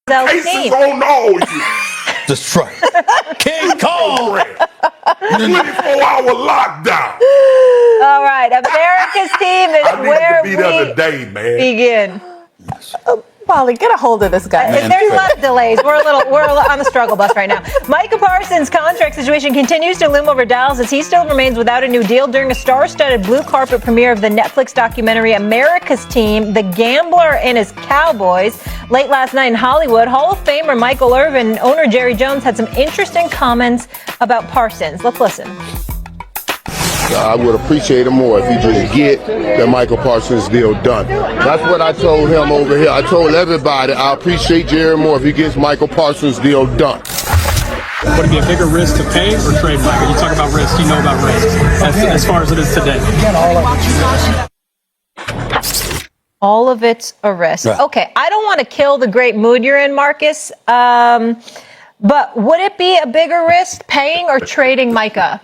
Cases on all you. That's right. King Kong. 24-hour lockdown. All right, America's team is where we begin. Polly, get a hold of this guy. There's a lot of delays. We're a little on the struggle bus right now. Micah Parsons' contract situation continues to loom over Dallas as he still remains without a new deal during a star-studded blue carpet premiere of the Netflix documentary America's Team, The Gambler and His Cowboys. Late last night in Hollywood, Hall of Famer Michael Irvin and owner Jerry Jones had some interesting comments about Parsons. Let's listen. I would appreciate it more if he just get the Michael Parsons deal done. That's what I told him over here. I told everybody I appreciate Jerry more if he gets Michael Parsons deal done. Would it be a bigger risk to pay or trade Micah? You talk about risk. You know about risk as far as it is today. All of it's a risk. Right. Okay, I don't want to kill the great mood you're in, Marcus. But would it be a bigger risk paying or trading Micah?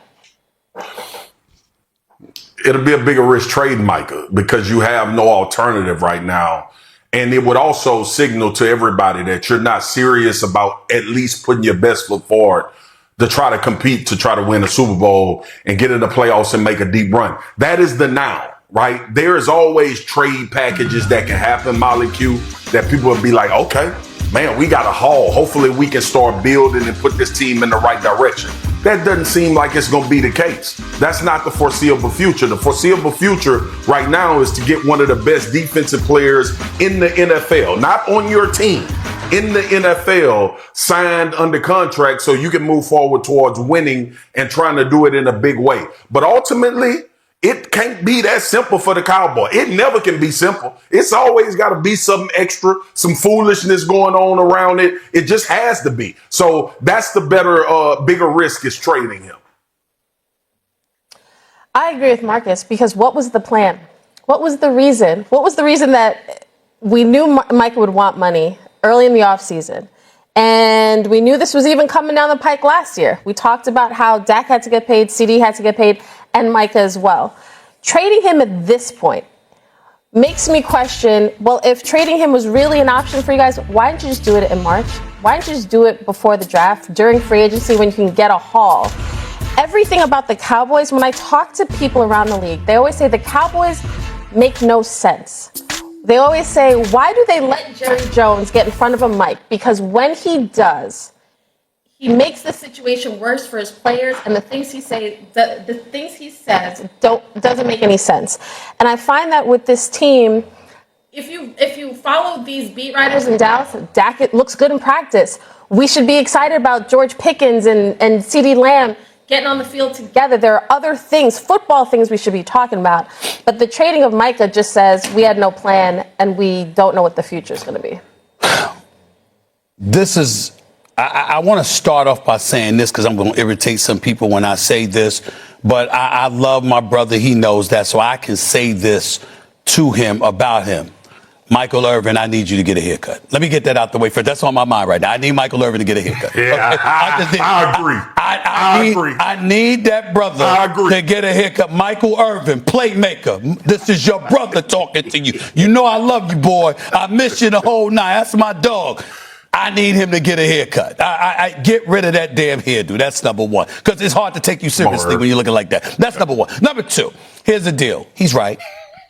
It'll be a bigger risk trading Micah because you have no alternative right now. And it would also signal to everybody that you're not serious about at least putting your best foot forward to try to compete, to try to win a Super Bowl and get in the playoffs and make a deep run. That is the now, right? There is always trade packages that can happen, Molly Q, that people will be like, okay, man, we got a haul. Hopefully we can start building and put this team in the right direction. That doesn't seem like it's going to be the case. That's not the foreseeable future. The foreseeable future right now is to get one of the best defensive players in the NFL, not on your team, in the NFL, signed under contract so you can move forward towards winning and trying to do it in a big way. But ultimately, it can't be that simple for the Cowboys. It never can be simple. It's always got to be something extra, some foolishness going on around it. It just has to be. So that's the bigger risk is trading him. I agree with Marcus because what was the plan? What was the reason? What was the reason that we knew Micah would want money early in the offseason? And we knew this was even coming down the pike last year. We talked about how Dak had to get paid, CD had to get paid, and Micah as well. Trading him at this point makes me question, well, if trading him was really an option for you guys, why didn't you just do it in March? Why didn't you just do it before the draft, during free agency when you can get a haul? Everything about the Cowboys, when I talk to people around the league, they always say the Cowboys make no sense. They always say, why do they let Jerry Jones get in front of a mic? Because when he does, he makes the situation worse for his players, and the things he says doesn't make any sense. And I find that with this team, if you follow these beat writers in Dallas, Dak, it looks good in practice. We should be excited about George Pickens and CeeDee Lamb getting on the field together. There are other things, football things we should be talking about. But the trading of Micah just says we had no plan and we don't know what the future is going to be. This is, I want to start off by saying this because I'm going to irritate some people when I say this. But I love my brother. He knows that. So I can say this to him about him. Michael Irvin, I need you to get a haircut. Let me get that out the way first. That's on my mind right now. I need Michael Irvin to get a haircut. Yeah, okay? I agree. I agree. I need that brother to get a haircut. Michael Irvin, playmaker. This is your brother talking to you. You know I love you, boy. I miss you the whole night. That's my dog. I need him to get a haircut. I get rid of that damn hairdo. That's number one. Because it's hard to take you seriously when you're looking like that. That's number one. Number two, here's the deal. He's right.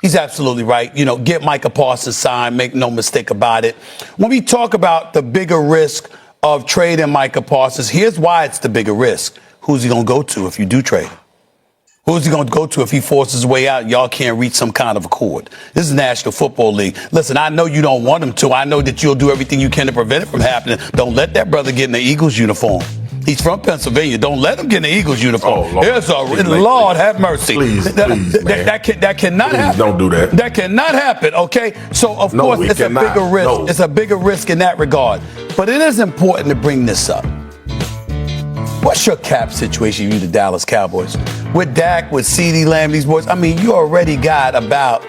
He's absolutely right. You know, get Micah Parsons signed. Make no mistake about it. When we talk about the bigger risk of trading Micah Parsons, here's why it's the bigger risk. Who's he going to go to if you do trade him? Who's he going to go to if he forces his way out and y'all can't reach some kind of accord? This is the National Football League. Listen, I know you don't want him to. I know that you'll do everything you can to prevent it from happening. Don't let that brother get in the Eagles uniform. He's from Pennsylvania. Don't let him get in the Eagles uniform. Oh, Lord have mercy. Please, that cannot happen. Don't do that. That cannot happen, okay? So, of course, it's a bigger risk. No. It's a bigger risk in that regard. But it is important to bring this up. What's your cap situation, you the Dallas Cowboys? With Dak, with CeeDee Lamb, these boys, I mean, you already got about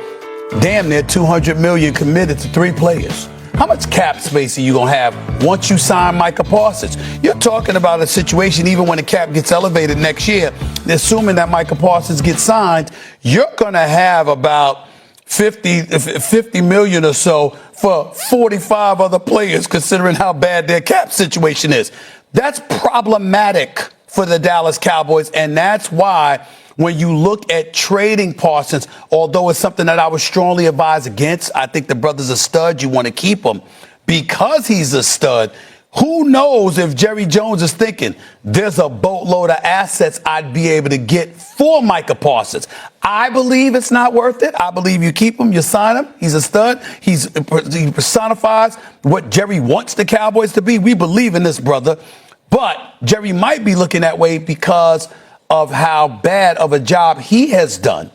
damn near $200 million committed to 3 players. How much cap space are you going to have once you sign Micah Parsons? You're talking about a situation, even when the cap gets elevated next year, assuming that Micah Parsons gets signed, you're going to have about 50 million or so for 45 other players, considering how bad their cap situation is. That's problematic for the Dallas Cowboys, and that's why when you look at trading Parsons, although it's something that I would strongly advise against, I think the brother's a stud. You want to keep him because he's a stud. Who knows if Jerry Jones is thinking there's a boatload of assets I'd be able to get for Micah Parsons. I believe it's not worth it. I believe you keep him, you sign him. He's a stud. He personifies what Jerry wants the Cowboys to be. We believe in this brother. But Jerry might be looking that way because of how bad of a job he has done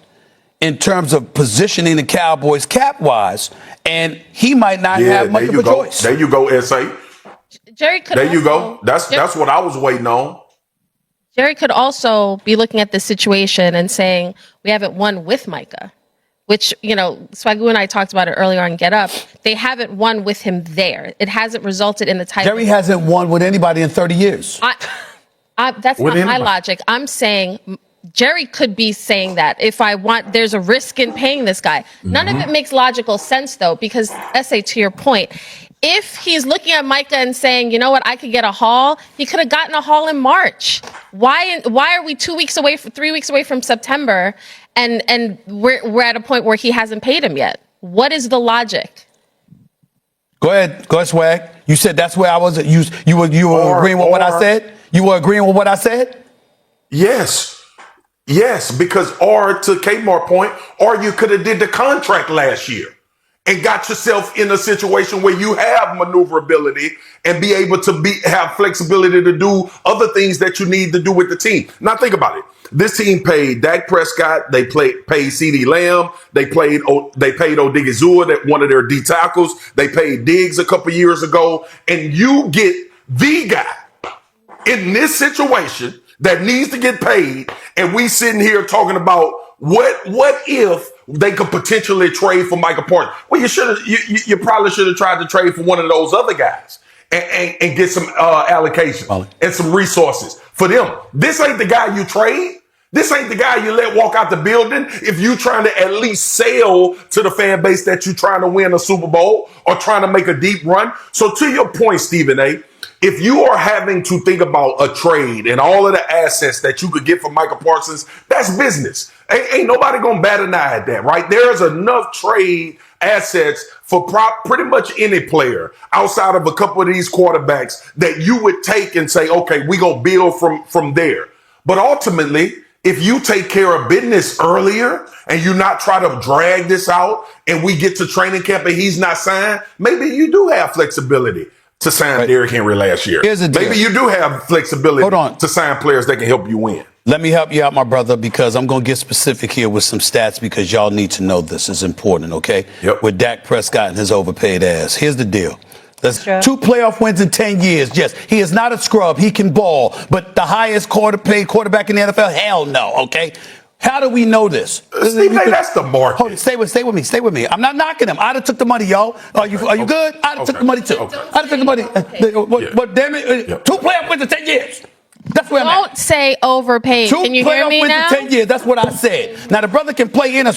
in terms of positioning the Cowboys cap-wise. And he might not have much of a choice. There you go, S.A. Jerry could there you go. That's what I was waiting on. Jerry could also be looking at this situation and saying, we haven't won with Micah, which, Swagoo and I talked about it earlier on Get Up. They haven't won with him there. It hasn't resulted in the type Jerry hasn't won with anybody in 30 years. That's not my logic. I'm saying Jerry could be saying that there's a risk in paying this guy. None of it makes logical sense, though, because, S.A., to your point, if he's looking at Micah and saying, you know what, I could get a haul, he could have gotten a haul in March. Why are we 3 weeks away from September and we're at a point where he hasn't paid him yet? What is the logic? Go ahead, Swag. You said that's where I was. You were agreeing with what I said? You were agreeing with what I said? Yes, because to Kmart's point, or you could have did the contract last year and got yourself in a situation where you have maneuverability and be able to have flexibility to do other things that you need to do with the team. Now think about it. This team paid Dak Prescott. They paid CeeDee Lamb. They paid Odigizua, one of their D tackles. They paid Diggs a couple years ago. And you get the guy in this situation that needs to get paid. And we sitting here talking about what if they could potentially trade for Micah Parsons? Well, you probably should have tried to trade for one of those other guys and get some allocation and some resources for them. This ain't the guy you trade. This ain't the guy you let walk out the building if you trying to at least sell to the fan base that you're trying to win a Super Bowl or trying to make a deep run. So to your point, Stephen A., if you are having to think about a trade and all of the assets that you could get from Micah Parsons, that's business. Ain't nobody going to bat an eye at that, right? There's enough trade assets for pretty much any player outside of a couple of these quarterbacks that you would take and say, okay, we going to build from there. But ultimately, if you take care of business earlier and you not try to drag this out and we get to training camp and he's not signed, maybe you do have flexibility to sign Derrick Henry last year. Here's the deal. Maybe you do have flexibility to sign players that can help you win. Let me help you out, my brother, because I'm going to get specific here with some stats because y'all need to know this is important, okay? Yep. With Dak Prescott and his overpaid ass. Here's the deal. That's 2 playoff wins in 10 years. Yes, he is not a scrub. He can ball. But the highest paid quarterback in the NFL? Hell no, okay? How do we know this? Steve, that's the market. Hold on, stay with me. I'm not knocking him. I'd have took the money, y'all. Are you good? I'd have took the money, too. I'd have took the money. But damn it, 2 playoff wins in 10 years. That's where I'm at. Don't say overpaid. Can you hear me now? 2 playoff wins in 10 years. That's what I said. Now, the brother can play in a